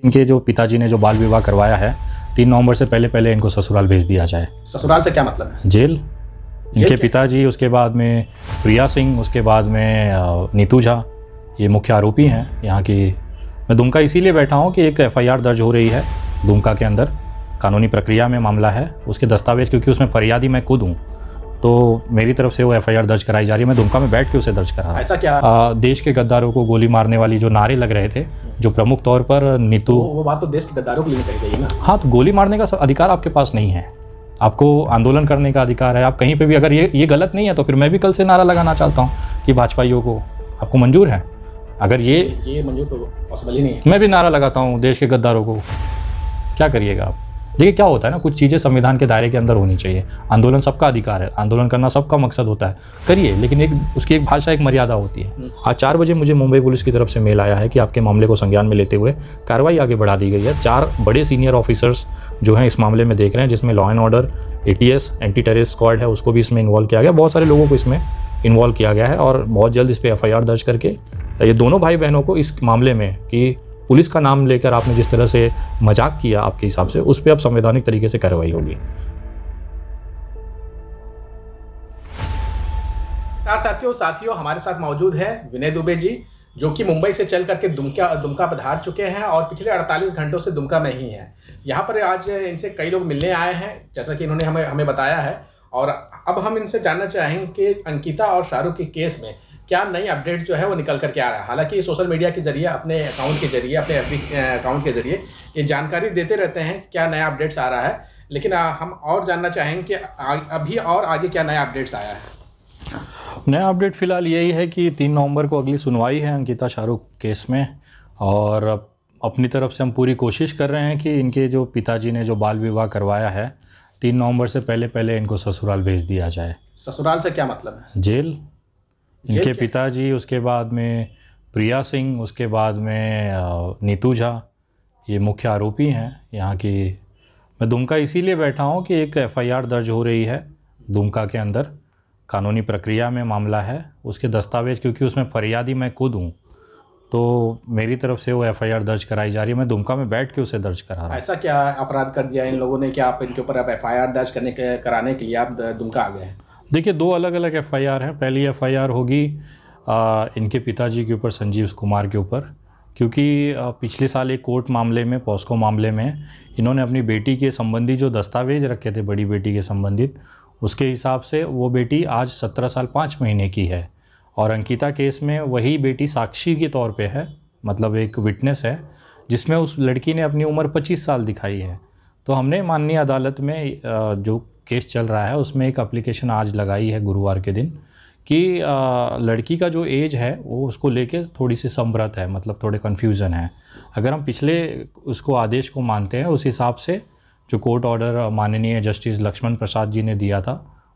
इनके जो पिताजी ने जो बाल विवाह करवाया है 3 नवंबर से पहले पहले इनको ससुराल भेज दिया जाए। ससुराल से क्या मतलब है? जेल। इनके पिताजी, उसके बाद में प्रिया सिंह, उसके बाद में नीतू झा, ये मुख्य आरोपी हैं यहाँ की। मैं दुमका इसीलिए बैठा हूँ कि एक एफआईआर दर्ज हो रही है दुमका के अंदर, कानूनी प्रक्रिया में मामला है, उसके दस्तावेज, क्योंकि उसमें फरियादी मैं खुद हूँ, तो मेरी तरफ से वो एफआईआर दर्ज कराई जा रही है। मैं दुमका में बैठ के उसे दर्ज करा रहा। ऐसा क्या? देश के गद्दारों को गोली मारने वाली जो नारे लग रहे थे, जो प्रमुख तौर पर नीतू, वो बात तो देश के गद्दारों के लिए कही गई ना। हाँ, तो गोली मारने का अधिकार आपके पास नहीं है, आपको आंदोलन करने का अधिकार है। आप कहीं पे भी, अगर ये गलत नहीं है तो फिर मैं भी कल से नारा लगाना चाहता हूँ कि भाजपाइयों को, आपको मंजूर है? अगर ये मंजूर तो पॉसिबल ही नहीं है। मैं भी नारा लगाता हूँ देश के गद्दारों को, क्या करिएगा आप? देखिए क्या होता है ना, कुछ चीज़ें संविधान के दायरे के अंदर होनी चाहिए। आंदोलन सबका अधिकार है, आंदोलन करना सबका मकसद होता है, करिए, लेकिन उसकी एक भाषा, एक मर्यादा होती है। आज 4 बजे मुझे मुंबई पुलिस की तरफ से मेल आया है कि आपके मामले को संज्ञान में लेते हुए कार्रवाई आगे बढ़ा दी गई है। 4 बड़े सीनियर ऑफिसर्स जो हैं इस मामले में देख रहे हैं, जिसमें law and order, ATS, anti terrorist squad है, उसको भी इसमें इन्वॉल्व किया गया। बहुत सारे लोगों को इसमें इन्वॉल्व किया गया है और बहुत जल्द इस पर FIR दर्ज करके ये दोनों भाई बहनों को इस मामले में, कि पुलिस का नाम लेकर आपने जिस तरह से मजाक किया आपके हिसाब से, उस पर अब संवैधानिक तरीके से कार्रवाई होगी। साथियों हमारे साथ मौजूद है विनय दुबे जी, जो कि मुंबई से चल करके दुमका पधार चुके हैं और पिछले 48 घंटों से दुमका में ही हैं। यहाँ पर आज इनसे कई लोग मिलने आए हैं, जैसा कि इन्होंने हमें बताया है। और अब हम इनसे जानना चाहेंगे कि अंकिता और शाहरुख के केस में क्या नई अपडेट जो है वो निकल करके आ रहा है। हालांकि सोशल मीडिया के जरिए, अपने अकाउंट के जरिए, अपने FB अकाउंट के जरिए ये जानकारी देते रहते हैं क्या नया अपडेट्स आ रहा है, लेकिन हम और जानना चाहेंगे कि अभी और आगे क्या नया अपडेट्स आया है। नया अपडेट फिलहाल यही है कि 3 नवंबर को अगली सुनवाई है अंकिता शाहरुख केस में, और अपनी तरफ से हम पूरी कोशिश कर रहे हैं कि इनके जो पिताजी ने जो बाल विवाह करवाया है 3 नवंबर से पहले पहले इनको ससुराल भेज दिया जाए। ससुराल से क्या मतलब है? जेल। इनके पिताजी, उसके बाद में प्रिया सिंह, उसके बाद में नीतू झा, ये मुख्य आरोपी हैं यहाँ की। मैं दुमका इसीलिए बैठा हूँ कि एक FIR दर्ज हो रही है दुमका के अंदर, कानूनी प्रक्रिया में मामला है, उसके दस्तावेज, क्योंकि उसमें फरियादी मैं खुद हूँ, तो मेरी तरफ से वो FIR दर्ज कराई जा रही है। मैं दुमका में बैठ के उसे दर्ज करा रहा हूँ। ऐसा क्या अपराध कर दिया इन लोगों ने कि आप इनके ऊपर अब FIR दर्ज कराने के लिए आप दुमका आ गए हैं? देखिए, 2 अलग अलग FIR हैं। पहली FIR होगी इनके पिताजी के ऊपर, संजीव कुमार के ऊपर, क्योंकि पिछले साल एक कोर्ट मामले में, पॉस्को मामले में, इन्होंने अपनी बेटी के संबंधी जो दस्तावेज रखे थे, बड़ी बेटी के संबंधित, उसके हिसाब से वो बेटी आज 17 साल 5 महीने की है, और अंकिता केस में वही बेटी साक्षी के तौर पे है, मतलब एक विटनेस है, जिसमें उस लड़की ने अपनी उम्र 25 साल दिखाई है। तो हमने माननीय अदालत में जो केस चल रहा है उसमें एक एप्लीकेशन आज लगाई है गुरुवार के दिन, कि लड़की का जो एज है वो उसको लेके थोड़ी सी संभ्रत है, मतलब थोड़े कन्फ्यूज़न है। अगर हम पिछले उसको आदेश को मानते हैं, उस हिसाब से जो कोर्ट ऑर्डर माननीय जस्टिस लक्ष्मण प्रसाद जी ने दिया था,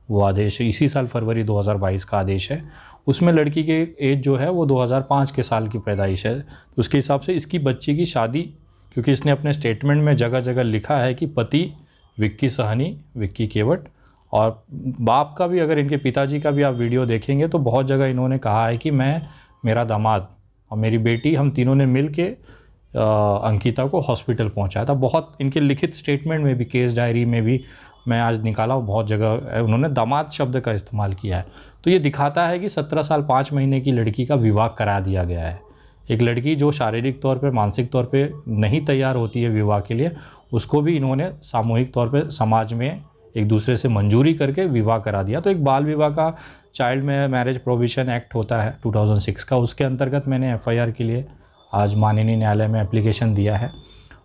वो आदेश इसी साल फरवरी 2022 का आदेश है, उसमें लड़की के एज जो है वो 2005 के साल की पैदाइश है। तो उसके हिसाब से इसकी बच्ची की शादी, क्योंकि इसने अपने स्टेटमेंट में जगह जगह लिखा है कि पति विक्की सहनी, विक्की केवट, और बाप का भी, अगर इनके पिताजी का भी आप वीडियो देखेंगे तो बहुत जगह इन्होंने कहा है कि मैं, मेरा दामाद और मेरी बेटी, हम तीनों ने मिल के अंकिता को हॉस्पिटल पहुंचाया था। बहुत इनके लिखित स्टेटमेंट में भी, केस डायरी में भी मैं आज निकाला हूँ, बहुत जगह उन्होंने दामाद शब्द का इस्तेमाल किया है। तो ये दिखाता है कि 17 साल 5 महीने की लड़की का विवाह करा दिया गया है। एक लड़की जो शारीरिक तौर पे, मानसिक तौर पे नहीं तैयार होती है विवाह के लिए, उसको भी इन्होंने सामूहिक तौर पे समाज में एक दूसरे से मंजूरी करके विवाह करा दिया। तो एक बाल विवाह का, चाइल्ड मैरिज प्रोविजन एक्ट होता है 2006 का, उसके अंतर्गत मैंने FIR के लिए आज माननीय न्यायालय में एप्लीकेशन दिया है।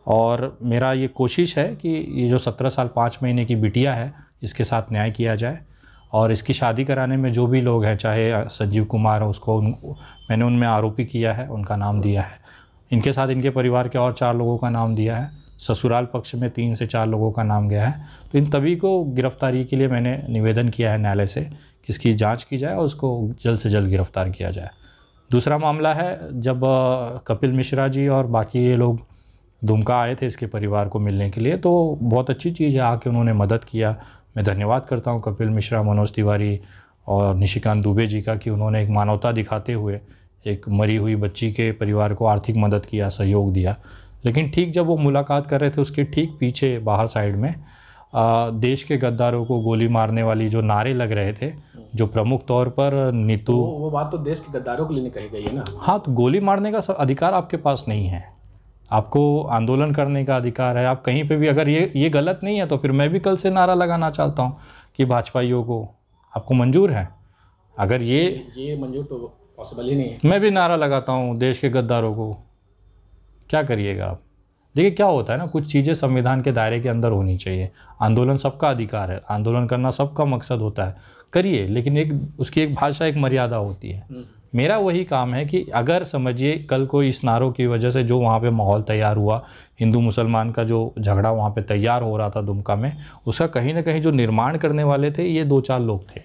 और मेरा ये कोशिश है कि ये जो 17 साल 5 महीने की बिटिया है, इसके साथ न्याय किया जाए, और इसकी शादी कराने में जो भी लोग हैं, चाहे संजीव कुमार हो, उसको मैंने उनमें आरोपी किया है, उनका नाम दिया है। इनके साथ इनके परिवार के और 4 लोगों का नाम दिया है। ससुराल पक्ष में 3 से 4 लोगों का नाम गया है। तो इन तभी को गिरफ्तारी के लिए मैंने निवेदन किया है न्यायालय से कि इसकी जांच की जाए और उसको जल्द से जल्द गिरफ्तार किया जाए। दूसरा मामला है, जब कपिल मिश्रा जी और बाकी ये लोग दुमका आए थे इसके परिवार को मिलने के लिए, तो बहुत अच्छी चीज़ है, आके उन्होंने मदद किया। मैं धन्यवाद करता हूँ कपिल मिश्रा, मनोज तिवारी और निशिकांत दुबे जी का, कि उन्होंने एक मानवता दिखाते हुए एक मरी हुई बच्ची के परिवार को आर्थिक मदद किया, सहयोग दिया। लेकिन ठीक जब वो मुलाकात कर रहे थे उसके ठीक पीछे बाहर साइड में देश के गद्दारों को गोली मारने वाली जो नारे लग रहे थे, जो प्रमुख तौर पर नीतू, वो बात तो देश के गद्दारों के लिए कही गई है ना। हाँ, तो गोली मारने का अधिकार आपके पास नहीं है, आपको आंदोलन करने का अधिकार है। आप कहीं पे भी, अगर ये गलत नहीं है तो फिर मैं भी कल से नारा लगाना चाहता हूँ कि भाजपाइयों को, आपको मंजूर है? अगर ये मंजूर तो पॉसिबल ही नहीं है। मैं भी नारा लगाता हूँ देश के गद्दारों को, क्या करिएगा आप? देखिए क्या होता है ना, कुछ चीज़ें संविधान के दायरे के अंदर होनी चाहिए। आंदोलन सबका अधिकार है, आंदोलन करना सबका मकसद होता है, करिए, लेकिन उसकी एक भाषा, एक मर्यादा होती है। मेरा वही काम है कि अगर समझिए कल को इस नारों की वजह से जो वहाँ पे माहौल तैयार हुआ, हिंदू मुसलमान का जो झगड़ा वहाँ पे तैयार हो रहा था दुमका में, उसका कहीं ना कहीं जो निर्माण करने वाले थे ये 2-4 लोग थे।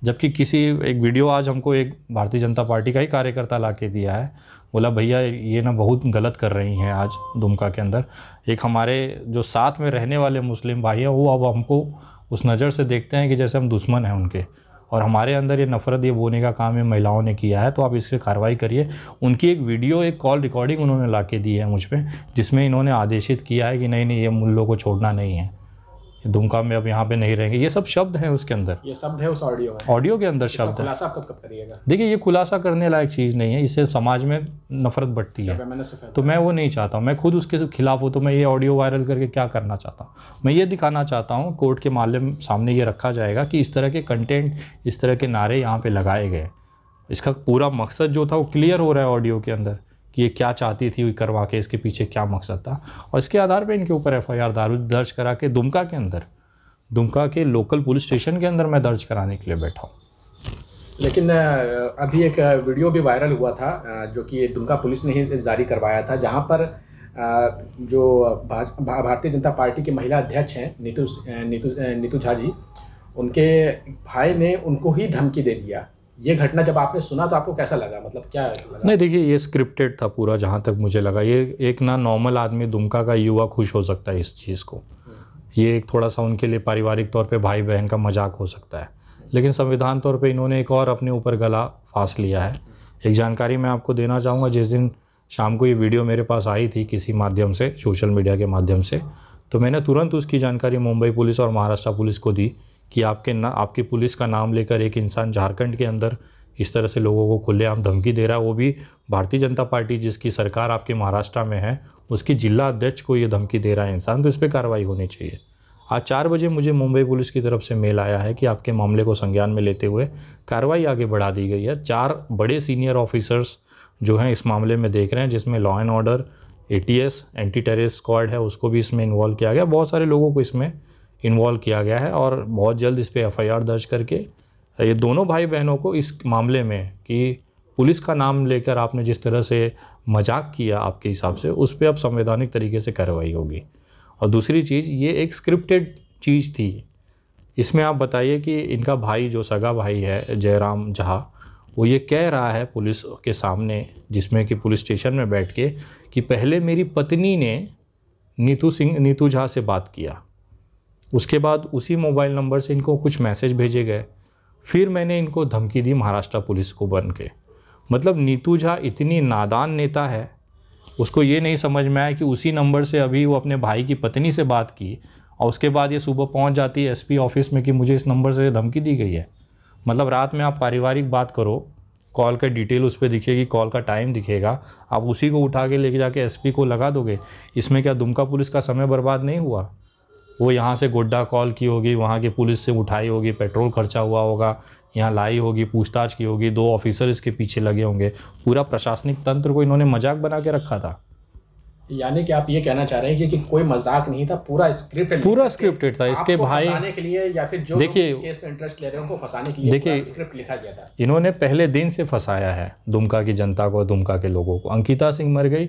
जबकि एक वीडियो आज हमको एक भारतीय जनता पार्टी का ही कार्यकर्ता ला के दिया है, बोला भैया ये ना बहुत गलत कर रही हैं आज दुमका के अंदर। एक हमारे जो साथ में रहने वाले मुस्लिम भाई हैं वो अब हमको उस नज़र से देखते हैं कि जैसे हम दुश्मन हैं उनके, और हमारे अंदर ये नफ़रत, ये बोने का काम ये महिलाओं ने किया है, तो आप इससे कार्रवाई करिए। उनकी एक वीडियो, एक कॉल रिकॉर्डिंग उन्होंने ला के दी है मुझ पर, जिसमें इन्होंने आदेशित किया है कि नहीं ये मुल्लों को छोड़ना नहीं है, दुमका में अब यहाँ पे नहीं रहेंगे। ये सब शब्द हैं उसके अंदर, ये शब्द है उस ऑडियो के अंदर शब्द है। खुलासा आप कब करिएगा? देखिए ये खुलासा करने लायक चीज़ नहीं है, इससे समाज में नफरत बढ़ती है, तो मैं वो नहीं चाहता हूँ। मैं खुद उसके खिलाफ हूँ, तो मैं ये ऑडियो वायरल करके क्या करना चाहता हूँ? मैं ये दिखाना चाहता हूँ, कोर्ट के माध्यम सामने ये रखा जाएगा कि इस तरह के कंटेंट, इस तरह के नारे यहाँ पे लगाए गए। इसका पूरा मकसद जो था वो क्लियर हो रहा है ऑडियो के अंदर कि ये क्या चाहती थी करवा के, इसके पीछे क्या मकसद था, और इसके आधार पर इनके ऊपर FIR दर्ज करा के दुमका के अंदर, दुमका के लोकल पुलिस स्टेशन के अंदर मैं दर्ज कराने के लिए बैठा हूँ। लेकिन अभी एक वीडियो भी वायरल हुआ था जो कि दुमका पुलिस ने ही जारी करवाया था, जहां पर जो भारतीय जनता पार्टी की महिला अध्यक्ष हैं नीतू झा जी, उनके भाई ने उनको ही धमकी दे दिया। ये घटना जब आपने सुना तो आपको कैसा लगा, मतलब क्या लगा? नहीं देखिए, ये स्क्रिप्टेड था पूरा, जहाँ तक मुझे लगा। ये एक ना नॉर्मल आदमी, दुमका का युवा खुश हो सकता है इस चीज़ को, ये एक थोड़ा सा उनके लिए पारिवारिक तौर पे भाई बहन का मजाक हो सकता है, लेकिन संविधान तौर पे इन्होंने एक और अपने ऊपर गला फांस लिया है। एक जानकारी मैं आपको देना चाहूँगा, जिस दिन शाम को ये वीडियो मेरे पास आई थी किसी माध्यम से, सोशल मीडिया के माध्यम से, तो मैंने तुरंत उसकी जानकारी मुंबई पुलिस और महाराष्ट्र पुलिस को दी कि आपकी पुलिस का नाम लेकर एक इंसान झारखंड के अंदर इस तरह से लोगों को खुलेआम धमकी दे रहा है, वो भी भारतीय जनता पार्टी जिसकी सरकार आपके महाराष्ट्र में है, उसकी जिला अध्यक्ष को ये धमकी दे रहा है इंसान, तो इस पर कार्रवाई होनी चाहिए। आज 4 बजे मुझे मुंबई पुलिस की तरफ से मेल आया है कि आपके मामले को संज्ञान में लेते हुए कार्रवाई आगे बढ़ा दी गई है। 4 बड़े सीनियर ऑफिसर्स जो हैं इस मामले में देख रहे हैं, जिसमें law and order, ATS anti terrorist squad है, उसको भी इसमें इन्वॉल्व किया गया। बहुत सारे लोगों को इसमें इन्वॉल्व किया गया है और बहुत जल्द इस पर FIR दर्ज करके ये दोनों भाई बहनों को इस मामले में कि पुलिस का नाम लेकर आपने जिस तरह से मजाक किया आपके हिसाब से, उस पर अब संवैधानिक तरीके से कार्रवाई होगी। और दूसरी चीज़, ये एक स्क्रिप्टेड चीज़ थी। इसमें आप बताइए कि इनका भाई जो सगा भाई है जयराम झा, वो ये कह रहा है पुलिस के सामने, जिसमें कि पुलिस स्टेशन में बैठ के, कि पहले मेरी पत्नी ने नीतू झा से बात किया, उसके बाद उसी मोबाइल नंबर से इनको कुछ मैसेज भेजे गए, फिर मैंने इनको धमकी दी महाराष्ट्र पुलिस को बन के। मतलब नीतू झा इतनी नादान नेता है, उसको ये नहीं समझ में आया कि उसी नंबर से अभी वो अपने भाई की पत्नी से बात की और उसके बाद ये सुबह पहुंच जाती है SP ऑफिस में कि मुझे इस नंबर से धमकी दी गई है। मतलब रात में आप पारिवारिक बात करो, कॉल का डिटेल उस पर दिखेगी, कॉल का टाइम दिखेगा, आप उसी को उठा के लेके जाके SP को लगा दोगे। इसमें क्या दुमका पुलिस का समय बर्बाद नहीं हुआ? वो यहाँ से गोड्डा कॉल की होगी, वहाँ की पुलिस से उठाई होगी, पेट्रोल खर्चा हुआ होगा, यहाँ लाई होगी, पूछताछ की होगी, 2 ऑफिसर इसके पीछे लगे होंगे, पूरा प्रशासनिक तंत्र को इन्होंने मजाक बना के रखा था। यानी कि आप ये कहना चाह रहे हैं कि कोई मजाक नहीं था, पूरा स्क्रिप्टेड था। इसके भाई फंसाने के लिए या फिर जो देखिए इस केस में इंटरेस्ट ले रहे हैं उनको फंसाने के लिए देखिए स्क्रिप्ट लिखा गया था। इन्होंने पहले दिन से फंसाया है दुमका की जनता को, दुमका के लोगों को। अंकिता सिंह मर गई,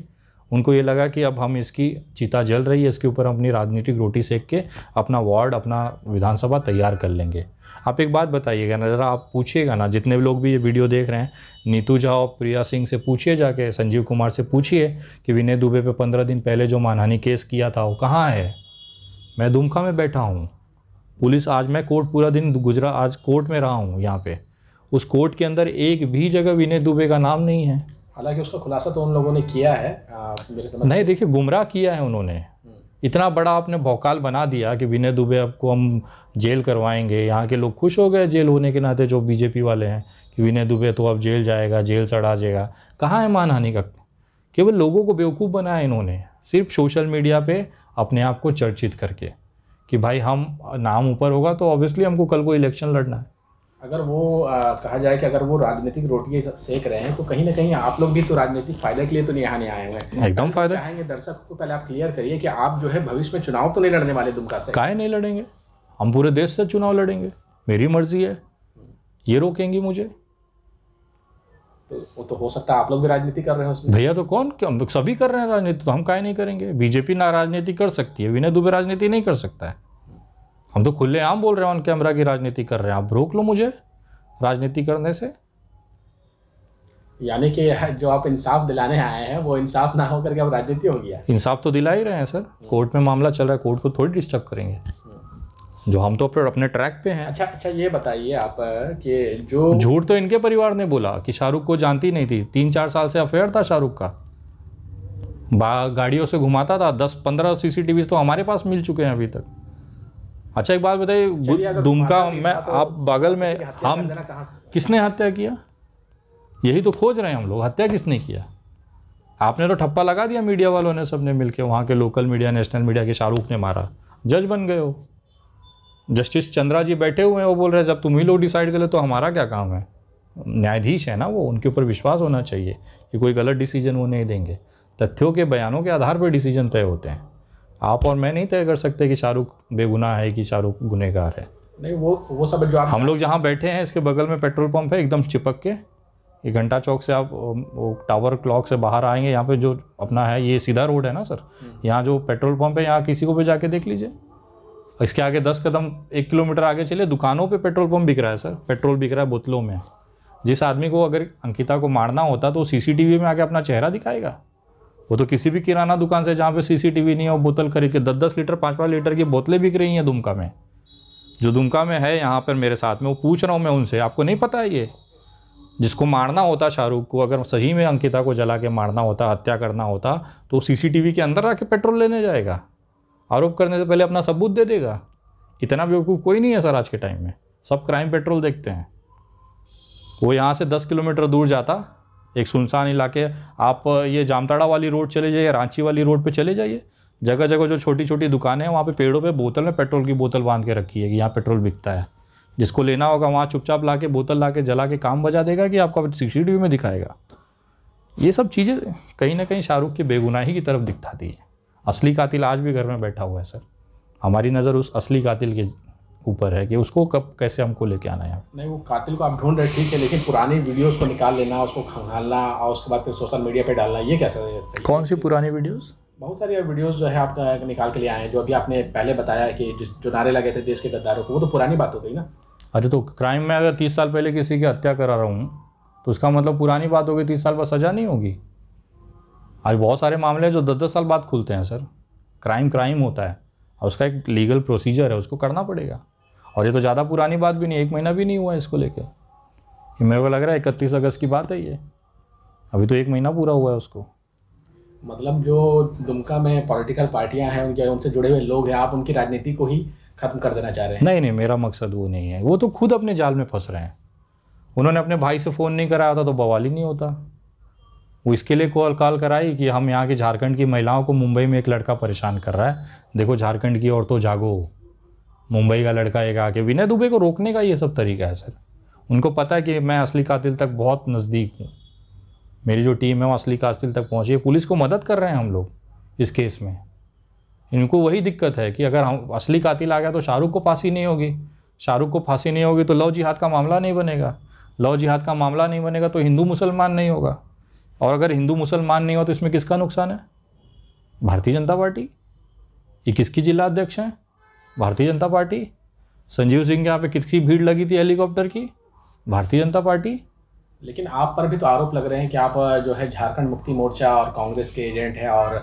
उनको ये लगा कि अब हम इसकी चिता जल रही है, इसके ऊपर अपनी राजनीतिक रोटी सेक के अपना वार्ड, अपना विधानसभा तैयार कर लेंगे। आप एक बात बताइएगा ना, ज़रा आप पूछिएगा ना, जितने लोग भी ये वीडियो देख रहे हैं, नीतू झा और प्रिया सिंह से पूछिए, जाके संजीव कुमार से पूछिए कि विनय दुबे पे 15 दिन पहले जो मानहानि केस किया था वो कहाँ है। मैं दुमका में बैठा हूँ, पुलिस, आज मैं कोर्ट पूरा दिन गुजरा, आज कोर्ट में रहा हूँ यहाँ पे, उस कोर्ट के अंदर एक भी जगह विनय दुबे का नाम नहीं है। हालांकि उसका खुलासा तो उन लोगों ने किया है मेरे समझ नहीं, देखिए गुमराह किया है उन्होंने। इतना बड़ा आपने भौकाल बना दिया कि विनय दुबे आपको हम जेल करवाएंगे। यहाँ के लोग खुश हो गए जेल होने के नाते, जो बीजेपी वाले हैं, कि विनय दुबे तो अब जेल जाएगा, जेल चढ़ा जाएगा। कहाँ है मानहानि का? केवल लोगों को बेवकूफ़ बनाया इन्होंने, सिर्फ सोशल मीडिया पे अपने आप को चर्चित करके कि भाई हम नाम ऊपर होगा तो ऑब्वियसली हमको कल को इलेक्शन लड़ना है। अगर वो कहा जाए कि अगर वो राजनीतिक रोटियां सेक रहे हैं तो कहीं ना कहीं आप लोग भी तो राजनीतिक फायदे के लिए तो यहाँ नहीं आए हुए हैं। एकदम फायदा चाहेंगे दर्शक को पहले आप क्लियर करिए कि आप जो है भविष्य में चुनाव तो नहीं लड़ने वाले दुमका से? काहे नहीं लड़ेंगे, हम पूरे देश से चुनाव लड़ेंगे, मेरी मर्जी है, ये रोकेंगी मुझे? तो वो तो हो सकता है आप लोग भी राजनीति कर रहे हो उसमें। भैया तो कौन, हम सभी कर रहे हैं राजनीति, तो हम काहे नहीं करेंगे? बीजेपी ना राजनीति कर सकती है, विनय दुबे राजनीति नहीं कर सकता है। हम तो खुलेआम बोल रहे हैं ऑन कैमरा की राजनीति कर रहे हैं, आप रोक लो मुझे राजनीति करने से। यानी कि जो आप इंसाफ दिलाने आए हैं वो इंसाफ ना होकर के अब राजनीति हो गया। इंसाफ तो दिला ही रहे हैं सर, कोर्ट में मामला चल रहा है, कोर्ट को थोड़ी डिस्टर्ब करेंगे, जो हम तो अपने ट्रैक पे हैं। अच्छा ये बताइए आप कि जो झूठ तो इनके परिवार ने बोला कि शाहरुख को जानती नहीं थी, 3-4 साल से अफेयर था शाहरुख का, गाड़ियों से घुमाता था, 10-15 CCTV तो हमारे पास मिल चुके हैं अभी तक। अच्छा एक बात बताइए, दुमका में आप बगल में, हम किसने हत्या किया? यही तो खोज रहे हैं हम लोग, हत्या किसने किया? आपने तो ठप्पा लगा दिया मीडिया वालों ने, सबने मिलके, वहाँ के लोकल मीडिया, नेशनल मीडिया, के शाहरुख ने मारा, जज बन गए हो। जस्टिस चंद्रा जी बैठे हुए हैं, वो बोल रहे हैं जब तुम ही लोग डिसाइड कर ले तो हमारा क्या काम है? न्यायाधीश है ना वो, उनके ऊपर विश्वास होना चाहिए कि कोई गलत डिसीजन वो नहीं देंगे। तथ्यों के बयानों के आधार पर डिसीजन तय होते हैं। आप और मैं नहीं तय कर सकते कि शाहरुख बेगुनाह है कि शाहरुख गुनहगार है। नहीं, वो सब जो आप, हम लोग जहाँ बैठे हैं इसके बगल में पेट्रोल पंप है, एकदम चिपक के, ये घंटा चौक से आप वो टावर क्लॉक से बाहर आएंगे, यहाँ पे जो अपना है ये सीधा रोड है ना सर, यहाँ जो पेट्रोल पंप है, यहाँ किसी को भी जाके देख लीजिए। इसके आगे 10 कदम 1 किलोमीटर आगे चलिए, दुकानों पे पेट्रोल पंप बिक रहा है सर, पेट्रोल बिक रहा है बोतलों में। जिस आदमी को अगर अंकिता को मारना होता तो CCTV में आके अपना चेहरा दिखाएगा। वो तो किसी भी किराना दुकान से जहाँ पे CCTV नहीं हो, बोतल खरीद के 10-10 लीटर 5-5 लीटर की बोतलें बिक रही हैं दुमका में। जो दुमका में है यहाँ पर मेरे साथ में, वो पूछ रहा हूँ मैं उनसे, आपको नहीं पता है ये? जिसको मारना होता शाहरुख को, अगर सही में अंकिता को जला के मारना होता, हत्या करना होता, तो CCTV के अंदर आके पेट्रोल लेने जाएगा, आरोप करने से पहले अपना सबूत दे देगा। इतना बेवकूफ़ कोई नहीं है सर आज के टाइम में, सब क्राइम पेट्रोल देखते हैं। वो यहाँ से 10 किलोमीटर दूर जाता, एक सुनसान इलाके, आप ये जामताड़ा वाली रोड चले जाइए, रांची वाली रोड पे चले जाइए, जगह जगह जो छोटी छोटी दुकानें हैं वहाँ पे पेड़ों पे बोतल में पेट्रोल की बोतल बांध के रखी है कि यहाँ पेट्रोल बिकता है। जिसको लेना होगा वहाँ चुपचाप ला के बोतल ला के जला के काम बजा देगा कि आपको CCTV में दिखाएगा। ये सब चीज़ें कहीं ना कहीं शाहरुख की बेगुनाही की तरफ दिखाती है। असली कातिल आज भी घर में बैठा हुआ है सर, हमारी नज़र उस असली कातिल के ऊपर है कि उसको कब कैसे हमको लेके आना है। नहीं, वो कातिल को आप ढूंढ रहे ठीक है, लेकिन पुरानी वीडियोस को निकाल लेना, उसको खंगालना और उसके बाद फिर सोशल मीडिया पे डालना, ये कैसा है? कौन सी पुरानी वीडियोस? बहुत सारी वीडियोस जो है आप निकाल के लिए आए हैं, जो अभी आपने पहले बताया कि जो नारे लगे थे देश के गद्दारों को, वो तो पुरानी बात हो गई ना। अरे तो क्राइम में अगर 30 साल पहले किसी की हत्या करा रहा हूँ तो उसका मतलब पुरानी बात हो गई, 30 साल बाद सज़ा नहीं होगी? आज बहुत सारे मामले जो 10-10 साल बाद खुलते हैं सर। क्राइम होता है और उसका एक लीगल प्रोसीजर है, उसको करना पड़ेगा। और ये तो ज़्यादा पुरानी बात भी नहीं, 1 महीना भी नहीं हुआ इसको लेके। मेरे को लग रहा है 31 अगस्त की बात है ये, अभी तो 1 महीना पूरा हुआ है उसको। मतलब जो दुमका में पॉलिटिकल पार्टियां हैं, उनके उनसे जुड़े हुए लोग हैं, आप उनकी राजनीति को ही खत्म कर देना चाह रहे हैं? नहीं, मेरा मकसद वो नहीं है। वो तो खुद अपने जाल में फंस रहे हैं। उन्होंने अपने भाई से फ़ोन नहीं कराया था तो बवाल ही नहीं होता। वो इसके लिए कॉल कराई कि हम यहाँ की झारखंड की महिलाओं को, मुंबई में एक लड़का परेशान कर रहा है, देखो झारखंड की औरतों जागो। मुंबई का लड़का एक आके, विनय दुबे को रोकने का ये सब तरीका है सर। उनको पता है कि मैं असली कातिल तक बहुत नज़दीक हूँ, मेरी जो टीम है वो असली कातिल तक पहुँची है। पुलिस को मदद कर रहे हैं हम लोग इस केस में। इनको वही दिक्कत है कि अगर हम असली कातिल आ गया तो शाहरुख को फांसी नहीं होगी, शाहरुख को फांसी नहीं होगी तो लव जिहाद का मामला नहीं बनेगा, लव जिहाद का मामला नहीं बनेगा तो हिंदू मुसलमान नहीं होगा, और अगर हिंदू मुसलमान नहीं हो तो इसमें किसका नुकसान है? भारतीय जनता पार्टी। ये किसकी जिला अध्यक्ष हैं? भारतीय जनता पार्टी। संजीव सिंह के यहाँ पे किसकी भीड़ लगी थी हेलीकॉप्टर की? भारतीय जनता पार्टी। लेकिन आप पर भी तो आरोप लग रहे हैं कि आप जो है झारखंड मुक्ति मोर्चा और कांग्रेस के एजेंट हैं, और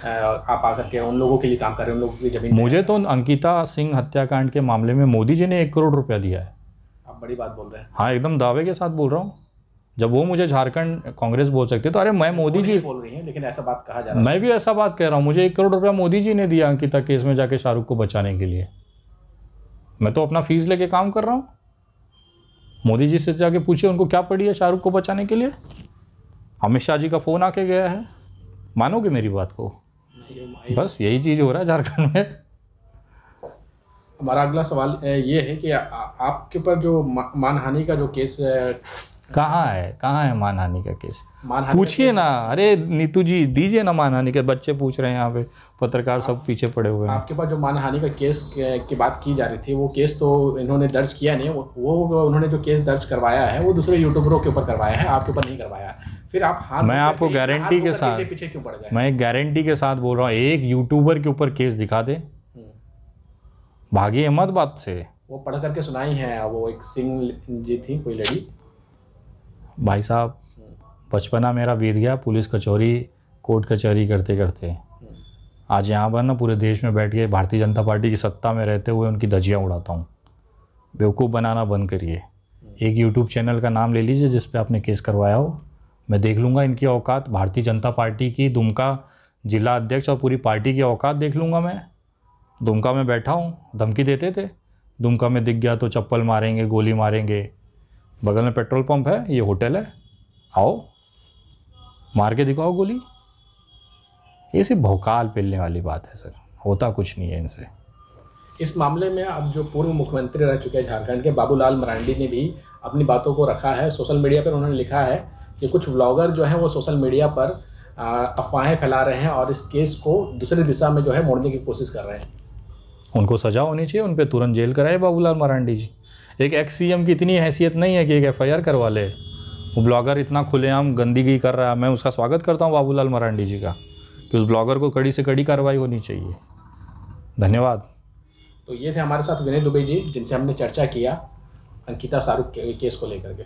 आप आकर के उन लोगों के लिए काम कर रहे हैं, उन लोगों की जमीन। मुझे तो अंकिता सिंह हत्याकांड के मामले में मोदी जी ने 1 करोड़ रुपया दिया है। आप बड़ी बात बोल रहे हैं। हाँ, एकदम दावे के साथ बोल रहा हूँ। जब वो मुझे झारखंड कांग्रेस बोल सकते तो अरे मैं मोदी जी बोल रही हैं, लेकिन ऐसा बात कहा जा रहा है। मैं भी ऐसा बात कह रहा हूँ, मुझे 1 करोड़ रुपया मोदी जी ने दिया अंकिता केस में जाके शाहरुख को बचाने के लिए। मैं तो अपना फीस लेके काम कर रहा हूँ। मोदी जी से जाके पूछिए उनको क्या पड़ी है शाहरुख को बचाने के लिए। अमित शाह जी का फ़ोन आके गया है, मानोगे मेरी बात को? बस यही चीज़ हो रहा है झारखंड में। हमारा अगला सवाल ये है कि आपके ऊपर जो मानहानि का जो केस कहाँ है मानहानि का केस? मानहानि पूछिए ना, अरे नीतू जी दीजिए ना मानहानि के, बच्चे पूछ रहे हैं यहाँ पे, पत्रकार सब पीछे पड़े हुए हैं। आपके पास जो मानहानि का केस की बात की जा रही थी, वो केस तो इन्होंने दर्ज किया नहीं। वो उन्होंने जो केस दर्ज करवाया है वो दूसरे यूट्यूबरों के ऊपर करवाया है, आपके ऊपर नहीं करवाया। फिर आप मैं आपको गारंटी के साथ, पीछे क्यों पड़ गए? मैं गारंटी के साथ बोल रहा हूँ, एक यूट्यूबर के ऊपर केस दिखा दे, भागिए मत बात से। वो पढ़ करके सुनाई है, वो एक सिंह जी थी कोई लड़ी। भाई साहब बचपना मेरा बीत गया पुलिस कचौरी कोर्ट कचहरी करते करते। आज यहाँ पर ना पूरे देश में बैठ के भारतीय जनता पार्टी की सत्ता में रहते हुए उनकी धज्जियाँ उड़ाता हूँ। बेवकूफ़ बनाना बंद करिए। एक यूट्यूब चैनल का नाम ले लीजिए जिस पे आपने केस करवाया हो, मैं देख लूँगा इनकी औकात। भारतीय जनता पार्टी की दुमका जिला अध्यक्ष और पूरी पार्टी की औकात देख लूँगा मैं। दुमका में बैठा हूँ, धमकी देते थे, दुमका में दिख गया तो चप्पल मारेंगे, गोली मारेंगे। बगल में पेट्रोल पंप है, ये होटल है, आओ मार के दिखाओ गोली। ये सिर्फ भौकाल पेलने वाली बात है सर, होता कुछ नहीं है इनसे। इस मामले में अब जो पूर्व मुख्यमंत्री रह चुके हैं झारखंड के बाबूलाल मरांडी ने भी अपनी बातों को रखा है सोशल मीडिया पर। उन्होंने लिखा है कि कुछ व्लॉगर जो हैं वो सोशल मीडिया पर अफवाहें फैला रहे हैं और इस केस को दूसरी दिशा में जो है मोड़ने की कोशिश कर रहे हैं। उनको सजा होनी चाहिए, उन पर तुरंत जेल कराए बाबूलाल मरांडी जी। एक एक्स सीएम की इतनी हैसियत नहीं है कि एक FIR करवा ले। वो ब्लॉगर इतना खुलेआम गंदगी कर रहा है, मैं उसका स्वागत करता हूँ बाबूलाल मरांडी जी का, कि उस ब्लॉगर को कड़ी से कड़ी कार्रवाई होनी चाहिए। धन्यवाद। तो ये थे हमारे साथ विनय दुबे जी, जिनसे हमने चर्चा किया अंकिता शाहरुख के केस को लेकर के।